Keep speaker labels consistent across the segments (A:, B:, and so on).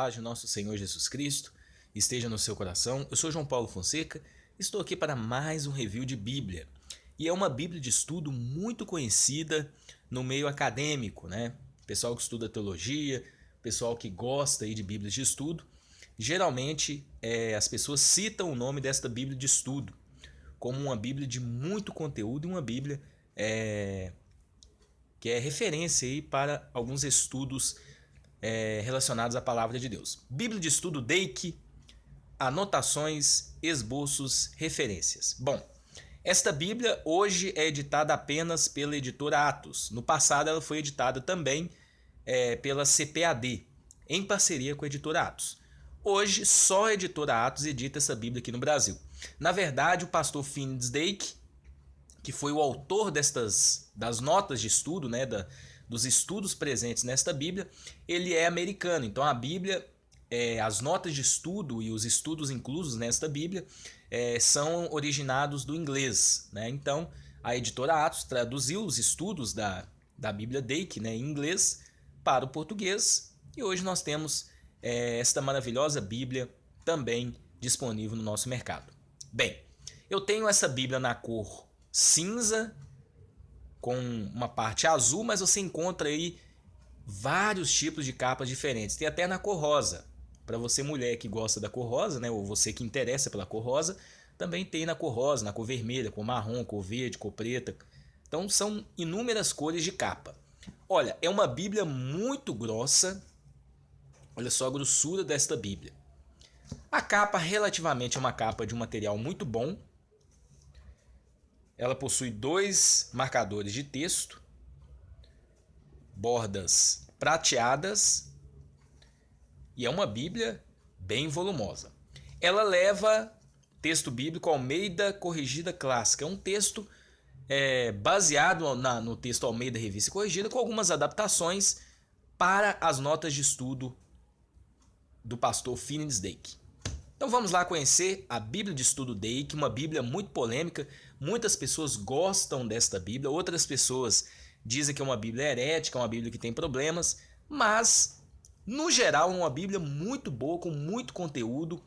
A: paz de nosso Senhor Jesus Cristo esteja no seu coração. Eu sou João Paulo Fonseca, estou aqui para mais um review de Bíblia. E é uma Bíblia de estudo muito conhecida no meio acadêmico, né? Pessoal que estuda teologia, pessoal que gosta aí de Bíblias de estudo. Geralmente as pessoas citam o nome desta Bíblia de estudo como uma Bíblia de muito conteúdo e uma Bíblia que é referência aí para alguns estudos relacionados à Palavra de Deus. Bíblia de estudo Dake, anotações, esboços, referências. Bom, esta Bíblia hoje é editada apenas pela editora Atos. No passado ela foi editada também pela CPAD, em parceria com a editora Atos. Hoje só a editora Atos edita essa Bíblia aqui no Brasil. Na verdade, o pastor Finis Dake, que foi o autor das notas de estudo, né, dos estudos presentes nesta Bíblia, ele é americano. Então a Bíblia, as notas de estudo e os estudos inclusos nesta Bíblia são originados do inglês, né? Então a editora Atos traduziu os estudos da Bíblia Dake, né, em inglês para o português, e hoje nós temos esta maravilhosa Bíblia também disponível no nosso mercado. Bem, eu tenho essa Bíblia na cor cinza com uma parte azul, mas você encontra aí vários tipos de capas diferentes. Tem até na cor rosa. Para você mulher que gosta da cor rosa, né, ou você que interessa pela cor rosa, também tem na cor rosa, na cor vermelha, cor marrom, cor verde, cor preta. Então são inúmeras cores de capa. Olha, é uma Bíblia muito grossa. Olha só a grossura desta Bíblia. A capa relativamente é uma capa de um material muito bom. Ela possui 2 marcadores de texto, bordas prateadas, e é uma Bíblia bem volumosa. Ela leva texto bíblico Almeida Corrigida Clássica. É um texto baseado no texto Almeida Revista Corrigida, com algumas adaptações para as notas de estudo do pastor Finis Dake. Então vamos lá conhecer a Bíblia de Estudo Dake, uma Bíblia muito polêmica. Muitas pessoas gostam desta Bíblia, outras pessoas dizem que é uma Bíblia herética, uma Bíblia que tem problemas, mas no geral é uma Bíblia muito boa, com muito conteúdo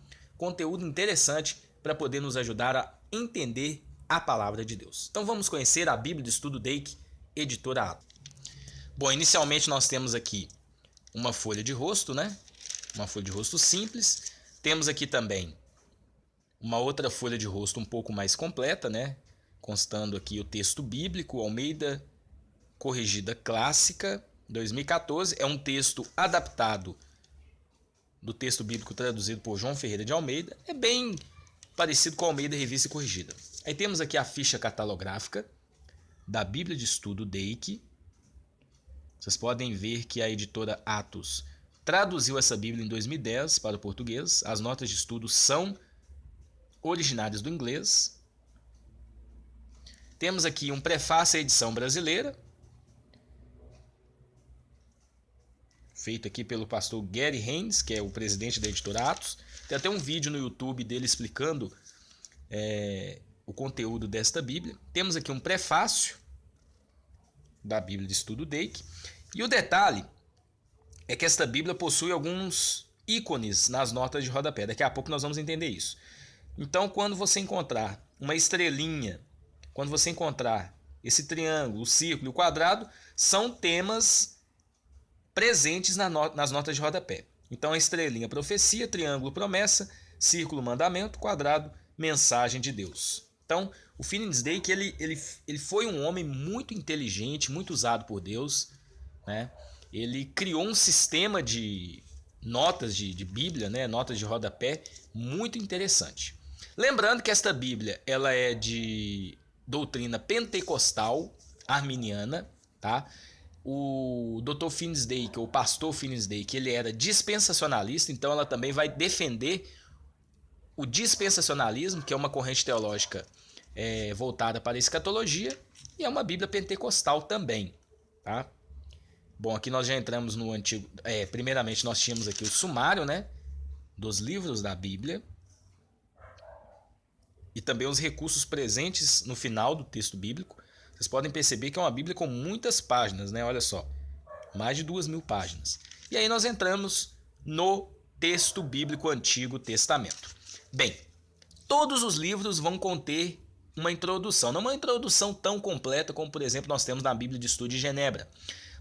A: interessante para poder nos ajudar a entender a Palavra de Deus. Então vamos conhecer a Bíblia de Estudo Dake, editora Atos. Bom, inicialmente nós temos aqui uma folha de rosto, né? Uma folha de rosto simples. Temos aqui também uma outra folha de rosto um pouco mais completa, né? Constando aqui o texto bíblico, Almeida Corrigida Clássica, 2014. É um texto adaptado do texto bíblico traduzido por João Ferreira de Almeida. É bem parecido com a Almeida Revista Corrigida. Aí temos aqui a ficha catalográfica da Bíblia de Estudo Dake. Vocês podem ver que a editora Atos traduziu essa Bíblia em 2010 para o português. As notas de estudo são originárias do inglês. Temos aqui um prefácio à edição brasileira, feito aqui pelo pastor Gary Haynes, que é o presidente da editora Atos. Tem até um vídeo no YouTube dele explicando o conteúdo desta Bíblia. Temos aqui um prefácio da Bíblia de Estudo Dake. E o detalhe é que esta Bíblia possui alguns ícones nas notas de rodapé. Daqui a pouco nós vamos entender isso. Então, quando você encontrar uma estrelinha, quando você encontrar esse triângulo, o círculo e o quadrado, são temas presentes nas notas de rodapé. Então, a estrelinha, profecia, triângulo, promessa, círculo, mandamento, quadrado, mensagem de Deus. Então, o Finis Dake, ele foi um homem muito inteligente, muito usado por Deus, né? Ele criou um sistema de notas de Bíblia, né? Notas de rodapé, muito interessante. Lembrando que esta Bíblia ela é de doutrina pentecostal arminiana, tá? O Dr. Finis Dake, ou pastor Finis Dake, ele era dispensacionalista, então ela também vai defender o dispensacionalismo, que é uma corrente teológica voltada para a escatologia, e é uma Bíblia pentecostal também, tá? Bom, aqui nós já entramos no antigo... primeiramente nós tínhamos aqui o sumário, né, dos livros da Bíblia. E também os recursos presentes no final do texto bíblico. Vocês podem perceber que é uma Bíblia com muitas páginas, né? Olha só, mais de 2.000 páginas. E aí nós entramos no texto bíblico Antigo Testamento. Bem, todos os livros vão conter uma introdução. Não é uma introdução tão completa como, por exemplo, nós temos na Bíblia de Estudo de Genebra.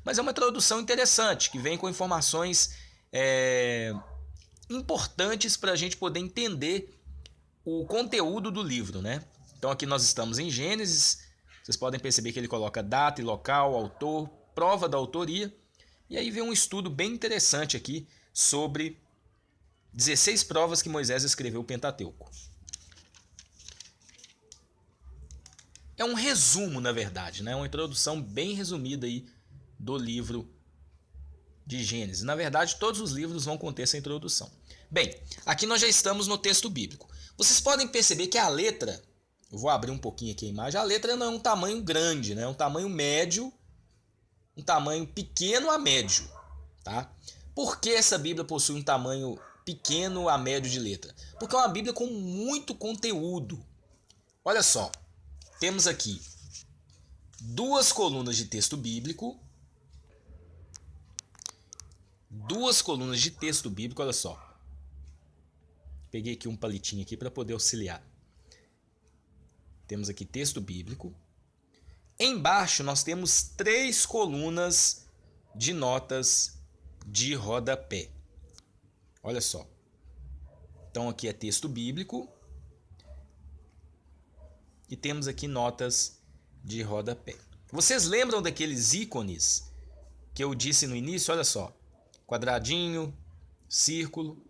A: Mas é uma introdução interessante, que vem com informações importantes para a gente poder entender o conteúdo do livro, né? Então aqui nós estamos em Gênesis. Vocês podem perceber que ele coloca data e local, autor, prova da autoria. E aí vem um estudo bem interessante aqui sobre 16 provas que Moisés escreveu o Pentateuco. É um resumo, na verdade, né? Uma introdução bem resumida aí do livro de Gênesis. Na verdade, todos os livros vão conter essa introdução. Bem, aqui nós já estamos no texto bíblico. Vocês podem perceber que a letra, eu vou abrir um pouquinho aqui a imagem, a letra não é um tamanho grande, né? É um tamanho médio, um tamanho pequeno a médio, tá? Por que essa Bíblia possui um tamanho pequeno a médio de letra? Porque é uma Bíblia com muito conteúdo. Olha só, temos aqui 2 colunas de texto bíblico. 2 colunas de texto bíblico, olha só. Peguei aqui um palitinho aqui para poder auxiliar. Temos aqui texto bíblico. Embaixo nós temos 3 colunas de notas de rodapé. Olha só. Então aqui é texto bíblico. E temos aqui notas de rodapé. Vocês lembram daqueles ícones que eu disse no início? Olha só. Quadradinho, círculo.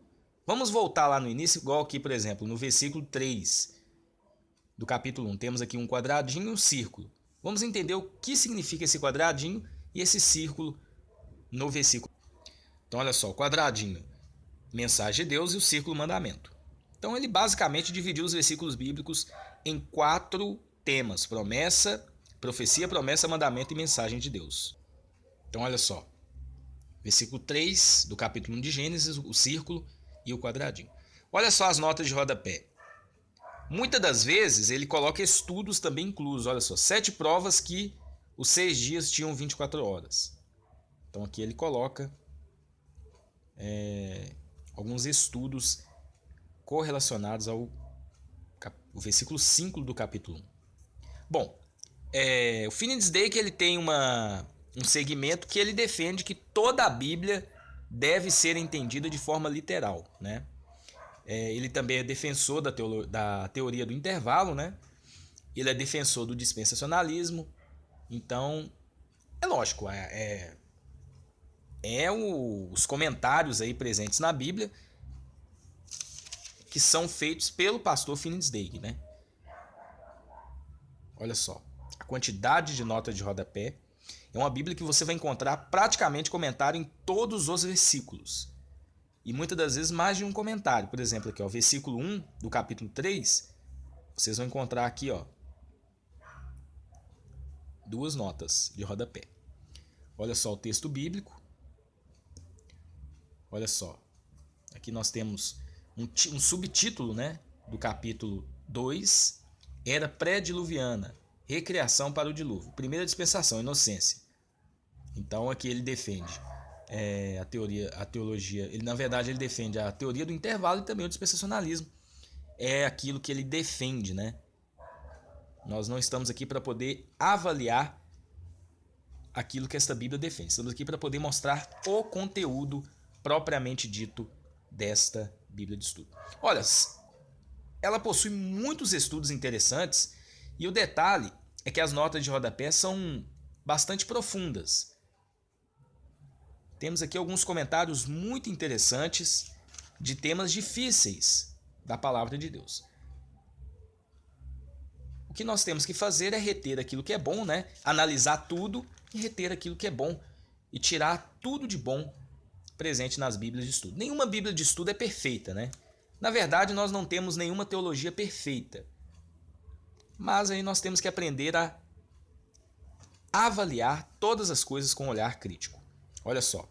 A: Vamos voltar lá no início, igual aqui, por exemplo, no versículo 3 do capítulo 1. Temos aqui um quadradinho e um círculo. Vamos entender o que significa esse quadradinho e esse círculo no versículo. Então, olha só, o quadradinho, mensagem de Deus, e o círculo, mandamento. Então, ele basicamente dividiu os versículos bíblicos em 4 temas: promessa, profecia, promessa, mandamento e mensagem de Deus. Então, olha só. Versículo 3 do capítulo 1 de Gênesis, o círculo e o quadradinho. Olha só as notas de rodapé. Muitas das vezes ele coloca estudos também inclusos. Olha só, 7 provas que os 6 dias tinham 24 horas. Então aqui ele coloca alguns estudos correlacionados ao versículo 5 do capítulo 1. Bom, o Finis Dake ele tem um segmento que ele defende que toda a Bíblia deve ser entendida de forma literal, né? Ele também é defensor da teoria do intervalo, né? Ele é defensor do dispensacionalismo. Então, é lógico, os comentários aí presentes na Bíblia que são feitos pelo pastor Finis Dake, né? Olha só, a quantidade de notas de rodapé. É uma Bíblia que você vai encontrar praticamente comentário em todos os versículos. E muitas das vezes mais de um comentário. Por exemplo, aqui, ó, versículo 1 do capítulo 3, vocês vão encontrar aqui, ó, 2 notas de rodapé. Olha só o texto bíblico. Olha só. Aqui nós temos um subtítulo, né, do capítulo 2, Era pré-diluviana, recriação para o dilúvio. Primeira dispensação, inocência. Então aqui ele defende a teologia. Ele, na verdade, ele defende a teoria do intervalo e também o dispensacionalismo. É aquilo que ele defende, né? Nós não estamos aqui para poder avaliar aquilo que esta Bíblia defende. Estamos aqui para poder mostrar o conteúdo propriamente dito desta Bíblia de estudo. Olha, ela possui muitos estudos interessantes e o detalhe é que as notas de rodapé são bastante profundas. Temos aqui alguns comentários muito interessantes de temas difíceis da palavra de Deus. O que nós temos que fazer é reter aquilo que é bom, né? Analisar tudo e reter aquilo que é bom e tirar tudo de bom presente nas Bíblias de estudo. Nenhuma Bíblia de estudo é perfeita, né? Na verdade, nós não temos nenhuma teologia perfeita. Mas aí nós temos que aprender a avaliar todas as coisas com um olhar crítico. Olha só.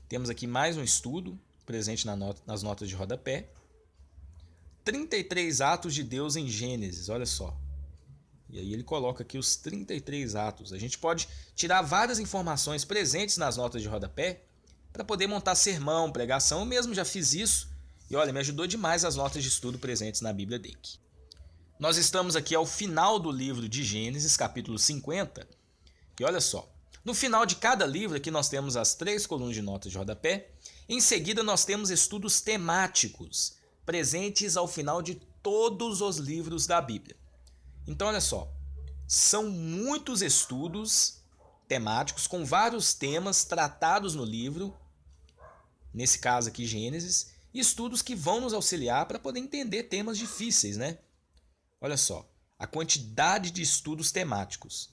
A: Temos aqui mais um estudo presente nas notas de rodapé. 33 atos de Deus em Gênesis, olha só. E aí ele coloca aqui os 33 atos. A gente pode tirar várias informações presentes nas notas de rodapé para poder montar sermão, pregação. Eu mesmo já fiz isso e olha, me ajudou demais as notas de estudo presentes na Bíblia Dake. Nós estamos aqui ao final do livro de Gênesis, capítulo 50, e olha só, no final de cada livro aqui nós temos as 3 colunas de notas de rodapé, em seguida nós temos estudos temáticos, presentes ao final de todos os livros da Bíblia. Então olha só, são muitos estudos temáticos com vários temas tratados no livro, nesse caso aqui Gênesis, e estudos que vão nos auxiliar para poder entender temas difíceis, né? Olha só, a quantidade de estudos temáticos.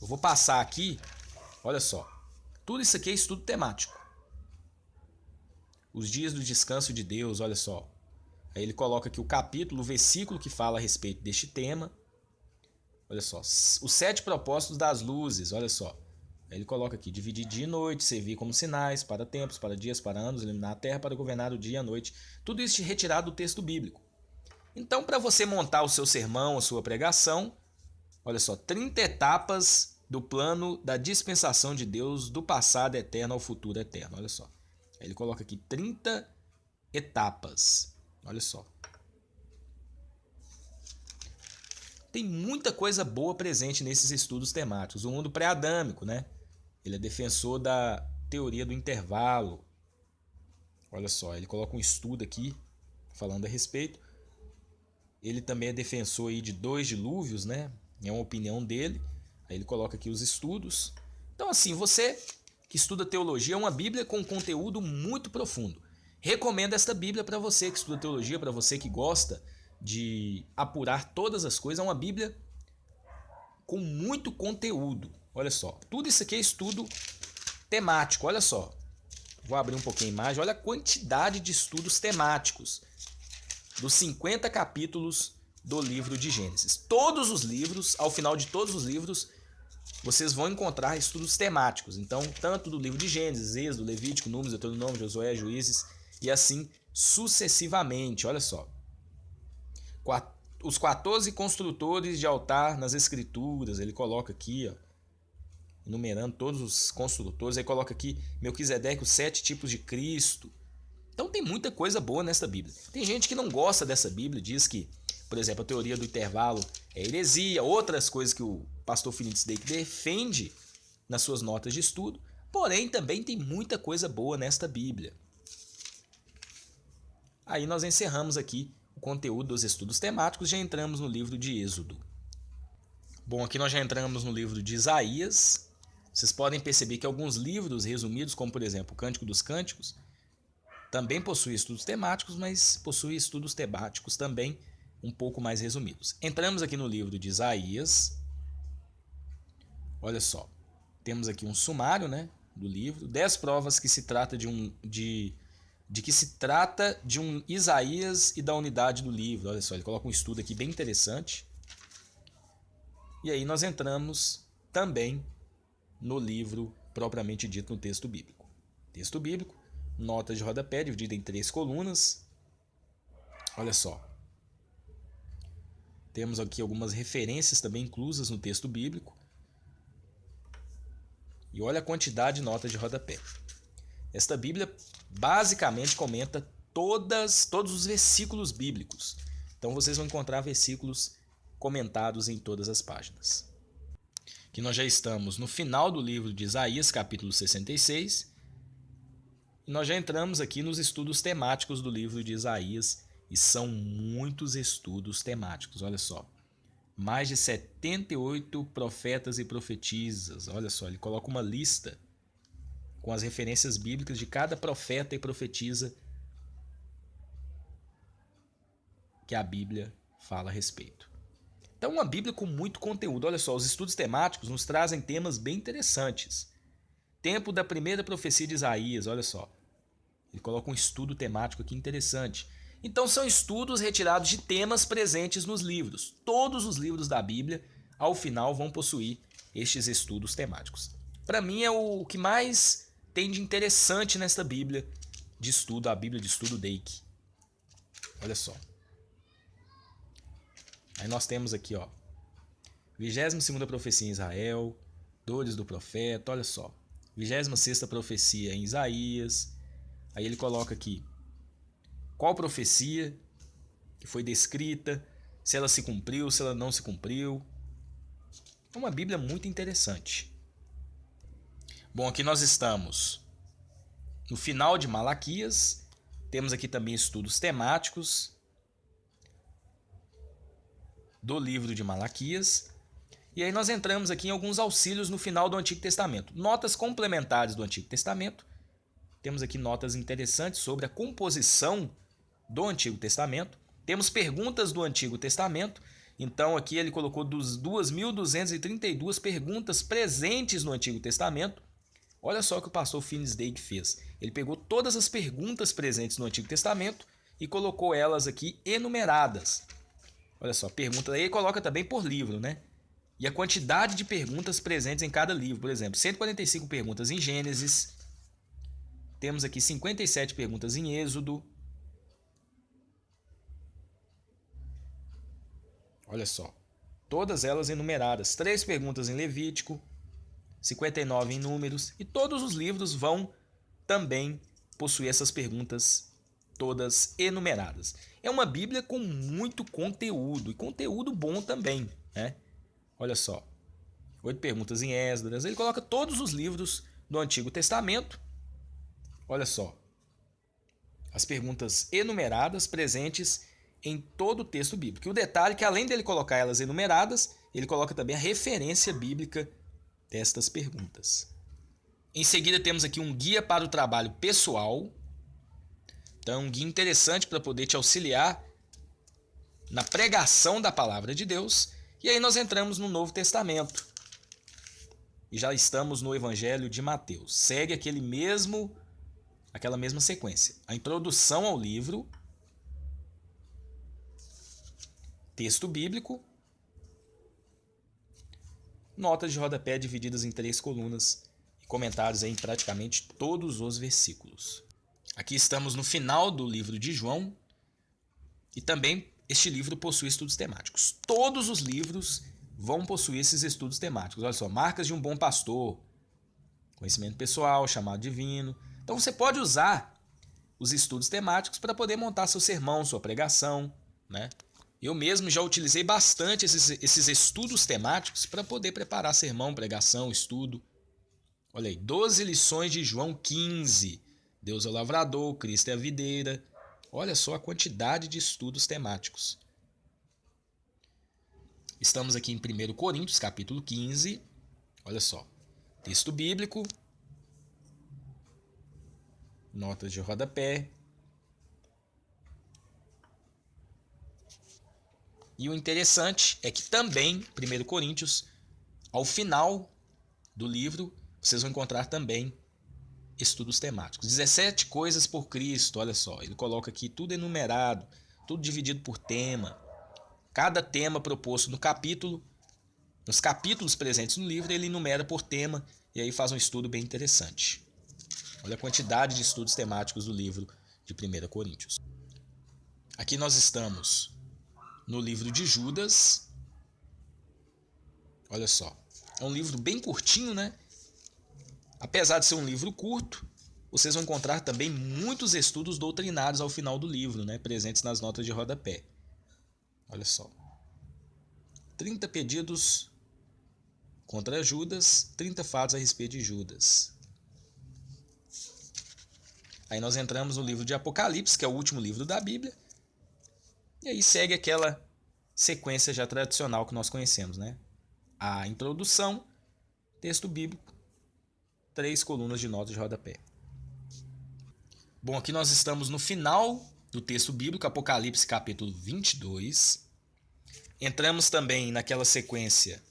A: Eu vou passar aqui, olha só, tudo isso aqui é estudo temático. Os dias do descanso de Deus, olha só. Aí ele coloca aqui o capítulo, o versículo que fala a respeito deste tema. Olha só, os 7 propósitos das luzes, olha só. Aí ele coloca aqui, dividir dia e noite, servir como sinais, para tempos, para dias, para anos, iluminar a terra, para governar o dia e a noite. Tudo isso retirado do texto bíblico. Então, para você montar o seu sermão, a sua pregação, olha só, 30 etapas do plano da dispensação de Deus do passado eterno ao futuro eterno, olha só. Aí ele coloca aqui 30 etapas, olha só. Tem muita coisa boa presente nesses estudos temáticos. O mundo pré-adâmico, né? Ele é defensor da teoria do intervalo. Olha só, ele coloca um estudo aqui falando a respeito. Ele também é defensor aí de 2 dilúvios, né? É uma opinião dele. Aí ele coloca aqui os estudos. Então assim, você que estuda teologia, é uma Bíblia com conteúdo muito profundo. Recomendo esta Bíblia para você que estuda teologia, para você que gosta de apurar todas as coisas. É uma Bíblia com muito conteúdo. Olha só, tudo isso aqui é estudo temático, olha só. Vou abrir um pouquinho a imagem, olha a quantidade de estudos temáticos dos 50 capítulos do livro de Gênesis. Todos os livros, ao final de todos os livros, vocês vão encontrar estudos temáticos. Então, tanto do livro de Gênesis, Êxodo, Levítico, Números, Deuteronômio, Josué, Juízes e assim sucessivamente. Olha só. Os 14 construtores de altar nas escrituras, ele coloca aqui, ó, enumerando todos os construtores, aí coloca aqui Melquisedeque, os 7 tipos de Cristo. Então tem muita coisa boa nessa Bíblia. Tem gente que não gosta dessa Bíblia, diz que, por exemplo, a teoria do intervalo é heresia, outras coisas que o pastor Finney Dake defende nas suas notas de estudo, porém também tem muita coisa boa nesta Bíblia. Aí nós encerramos aqui o conteúdo dos estudos temáticos, já entramos no livro de Êxodo. Bom, aqui nós já entramos no livro de Isaías. Vocês podem perceber que alguns livros resumidos, como por exemplo o Cântico dos Cânticos, também possuem estudos temáticos, mas possuem estudos temáticos também um pouco mais resumidos. Entramos aqui no livro de Isaías. Olha só, temos aqui um sumário, né, do livro, 10 provas que se trata de que se trata de um Isaías e da unidade do livro. Olha só, ele coloca um estudo aqui bem interessante. E aí nós entramos também no livro propriamente dito, no texto bíblico. Texto bíblico, nota de rodapé, dividida em 3 colunas. Olha só. Temos aqui algumas referências também inclusas no texto bíblico. E olha a quantidade de notas de rodapé. Esta Bíblia basicamente comenta todos os versículos bíblicos. Então vocês vão encontrar versículos comentados em todas as páginas. Aqui nós já estamos no final do livro de Isaías, capítulo 66. E nós já entramos aqui nos estudos temáticos do livro de Isaías. E são muitos estudos temáticos, olha só. Mais de 78 profetas e profetisas. Olha só, ele coloca uma lista com as referências bíblicas de cada profeta e profetisa que a Bíblia fala a respeito. Então, uma Bíblia com muito conteúdo. Olha só, os estudos temáticos nos trazem temas bem interessantes. Tempo da primeira profecia de Isaías, olha só. Ele coloca um estudo temático aqui interessante. Então, são estudos retirados de temas presentes nos livros. Todos os livros da Bíblia, ao final, vão possuir estes estudos temáticos. Para mim, é o que mais tem de interessante nesta Bíblia de estudo, a Bíblia de estudo Dake. Olha só. Aí nós temos aqui, ó, 22ª profecia em Israel, dores do profeta, olha só. 26ª profecia em Isaías. Aí ele coloca aqui qual profecia que foi descrita, se ela se cumpriu, se ela não se cumpriu. É uma Bíblia muito interessante. Bom, aqui nós estamos no final de Malaquias. Temos aqui também estudos temáticos do livro de Malaquias. E aí nós entramos aqui em alguns auxílios no final do Antigo Testamento. Notas complementares do Antigo Testamento. Temos aqui notas interessantes sobre a composição do Antigo Testamento. Temos perguntas do Antigo Testamento. Então aqui ele colocou 2.232 perguntas presentes no Antigo Testamento. Olha só o que o pastor Finis Dake fez. Ele pegou todas as perguntas presentes no Antigo Testamento e colocou elas aqui enumeradas. Olha só, pergunta aí, ele coloca também por livro, né? E a quantidade de perguntas presentes em cada livro. Por exemplo, 145 perguntas em Gênesis. Temos aqui 57 perguntas em Êxodo. Olha só, todas elas enumeradas. 3 perguntas em Levítico, 59 em Números. E todos os livros vão também possuir essas perguntas todas enumeradas. É uma Bíblia com muito conteúdo, e conteúdo bom também, né? Olha só, 8 perguntas em Esdras. Ele coloca todos os livros do Antigo Testamento. Olha só, as perguntas enumeradas presentes em todo o texto bíblico. E o detalhe é que, além dele colocar elas enumeradas, ele coloca também a referência bíblica destas perguntas. Em seguida, temos aqui um guia para o trabalho pessoal. Então, um guia interessante para poder te auxiliar na pregação da palavra de Deus. E aí nós entramos no Novo Testamento. E já estamos no Evangelho de Mateus. Segue aquela mesma sequência. A introdução ao livro, texto bíblico, notas de rodapé divididas em 3 colunas e comentários em praticamente todos os versículos. Aqui estamos no final do livro de João e também este livro possui estudos temáticos. Todos os livros vão possuir esses estudos temáticos. Olha só, marcas de um bom pastor, conhecimento pessoal, chamado divino. Então você pode usar os estudos temáticos para poder montar seu sermão, sua pregação, né? Eu mesmo já utilizei bastante esses estudos temáticos para poder preparar sermão, pregação, estudo. Olha aí, 12 lições de João 15. Deus é o lavrador, Cristo é a videira. Olha só a quantidade de estudos temáticos. Estamos aqui em 1 Coríntios, capítulo 15. Olha só, texto bíblico, notas de rodapé. E o interessante é que também, 1 Coríntios, ao final do livro, vocês vão encontrar também estudos temáticos. 17 coisas por Cristo, olha só. Ele coloca aqui tudo enumerado, tudo dividido por tema. Cada tema proposto no capítulo, nos capítulos presentes no livro, ele enumera por tema e aí faz um estudo bem interessante. Olha a quantidade de estudos temáticos do livro de 1 Coríntios. Aqui nós estamos no livro de Judas. Olha só, é um livro bem curtinho, né? Apesar de ser um livro curto, vocês vão encontrar também muitos estudos doutrinários ao final do livro, né? Presentes nas notas de rodapé. Olha só, 30 pedidos contra Judas, 30 fatos a respeito de Judas. Aí nós entramos no livro de Apocalipse, que é o último livro da Bíblia. E aí segue aquela sequência já tradicional que nós conhecemos, né? A introdução, texto bíblico, 3 colunas de notas de rodapé. Bom, aqui nós estamos no final do texto bíblico, Apocalipse capítulo 22. Entramos também naquela sequência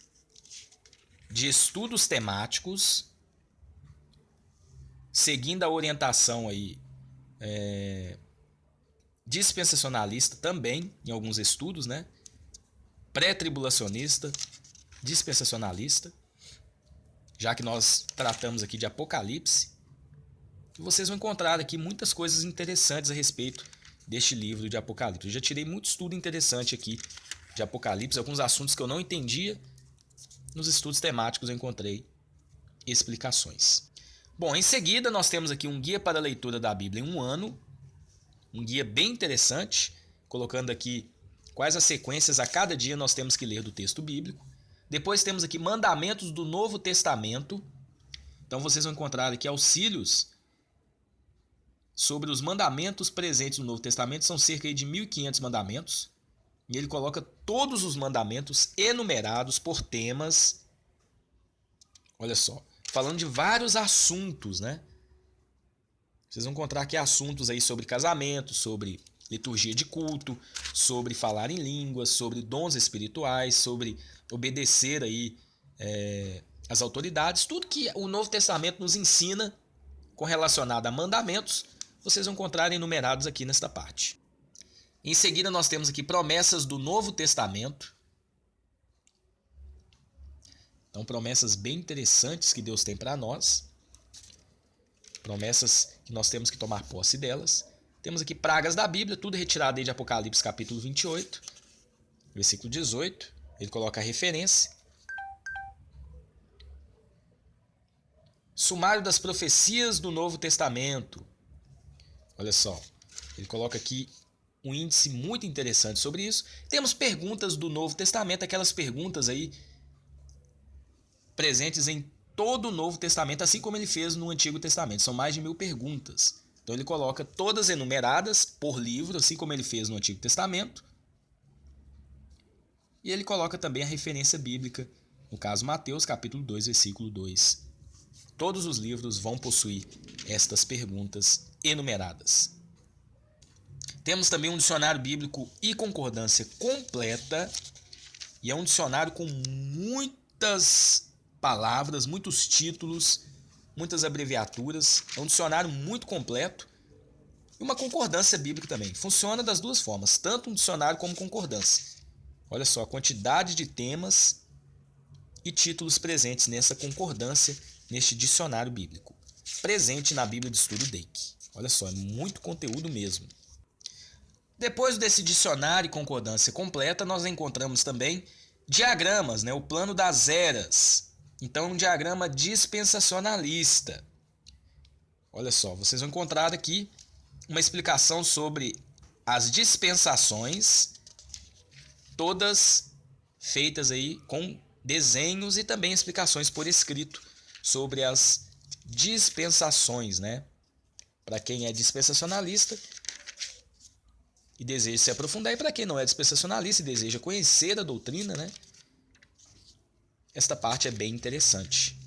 A: de estudos temáticos, seguindo a orientação aí dispensacionalista também, em alguns estudos, né? Pré-tribulacionista, dispensacionalista, já que nós tratamos aqui de Apocalipse. E vocês vão encontrar aqui muitas coisas interessantes a respeito deste livro de Apocalipse. Eu já tirei muito estudo interessante aqui de Apocalipse, alguns assuntos que eu não entendia, nos estudos temáticos eu encontrei explicações. Bom, em seguida nós temos aqui um guia para a leitura da Bíblia em um ano, um guia bem interessante, colocando aqui quais as sequências a cada dia nós temos que ler do texto bíblico. Depois temos aqui mandamentos do Novo Testamento. Então vocês vão encontrar aqui auxílios sobre os mandamentos presentes no Novo Testamento. São cerca de 1.500 mandamentos. E ele coloca todos os mandamentos enumerados por temas. Olha só, falando de vários assuntos, né? Vocês vão encontrar aqui assuntos aí sobre casamento, sobre liturgia de culto, sobre falar em línguas, sobre dons espirituais, sobre obedecer aí as autoridades. Tudo que o Novo Testamento nos ensina com relacionado a mandamentos, vocês vão encontrar enumerados aqui nesta parte. Em seguida nós temos aqui promessas do Novo Testamento. Então, promessas bem interessantes que Deus tem para nós. Promessas que nós temos que tomar posse delas. Temos aqui pragas da Bíblia, tudo retirado aí de Apocalipse capítulo 28, versículo 18. Ele coloca a referência. Sumário das profecias do Novo Testamento. Olha só, ele coloca aqui um índice muito interessante sobre isso. Temos perguntas do Novo Testamento, aquelas perguntas aí presentes em todo o Novo Testamento, assim como ele fez no Antigo Testamento. São mais de 1.000 perguntas. Então ele coloca todas enumeradas por livro, assim como ele fez no Antigo Testamento. E ele coloca também a referência bíblica, no caso Mateus, capítulo 2, versículo 2. Todos os livros vão possuir estas perguntas enumeradas. Temos também um dicionário bíblico e concordância completa, e é um dicionário com muitas palavras, muitos títulos, muitas abreviaturas. É um dicionário muito completo e uma concordância bíblica também. Funciona das duas formas, tanto um dicionário como concordância. Olha só a quantidade de temas e títulos presentes nessa concordância, neste dicionário bíblico, presente na Bíblia de Estudo Dake. Olha só, é muito conteúdo mesmo. Depois desse dicionário e concordância completa, nós encontramos também diagramas, né? O plano das eras. Então, um diagrama dispensacionalista. Olha só, vocês vão encontrar aqui uma explicação sobre as dispensações, todas feitas aí com desenhos e também explicações por escrito sobre as dispensações, né? Para quem é dispensacionalista e deseja se aprofundar, e para quem não é dispensacionalista e deseja conhecer a doutrina, né? Esta parte é bem interessante.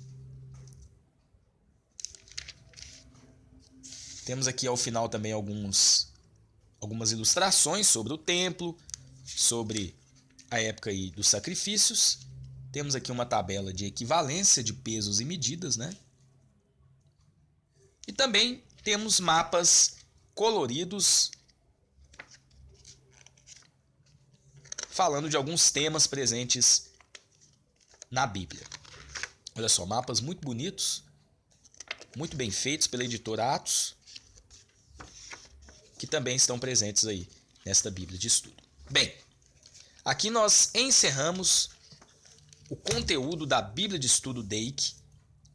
A: Temos aqui ao final também algumas ilustrações sobre o templo, sobre a época aí dos sacrifícios. Temos aqui uma tabela de equivalência de pesos e medidas, né? E também temos mapas coloridos falando de alguns temas presentes na Bíblia. Olha só, mapas muito bonitos, muito bem feitos pela editora Atos, que também estão presentes aí nesta Bíblia de estudo. Bem, aqui nós encerramos o conteúdo da Bíblia de Estudo Dake.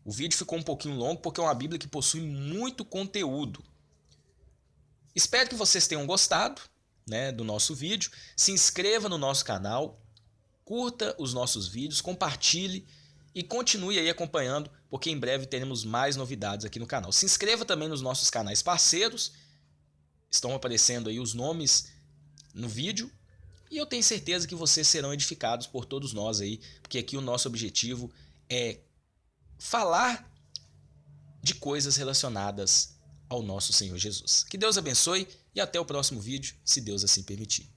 A: O vídeo ficou um pouquinho longo porque é uma Bíblia que possui muito conteúdo. Espero que vocês tenham gostado, né, do nosso vídeo. Se inscreva no nosso canal, curta os nossos vídeos, compartilhe e continue aí acompanhando, porque em breve teremos mais novidades aqui no canal. Se inscreva também nos nossos canais parceiros, estão aparecendo aí os nomes no vídeo, e eu tenho certeza que vocês serão edificados por todos nós aí, porque aqui o nosso objetivo é falar de coisas relacionadas ao nosso Senhor Jesus. Que Deus abençoe e até o próximo vídeo, se Deus assim permitir.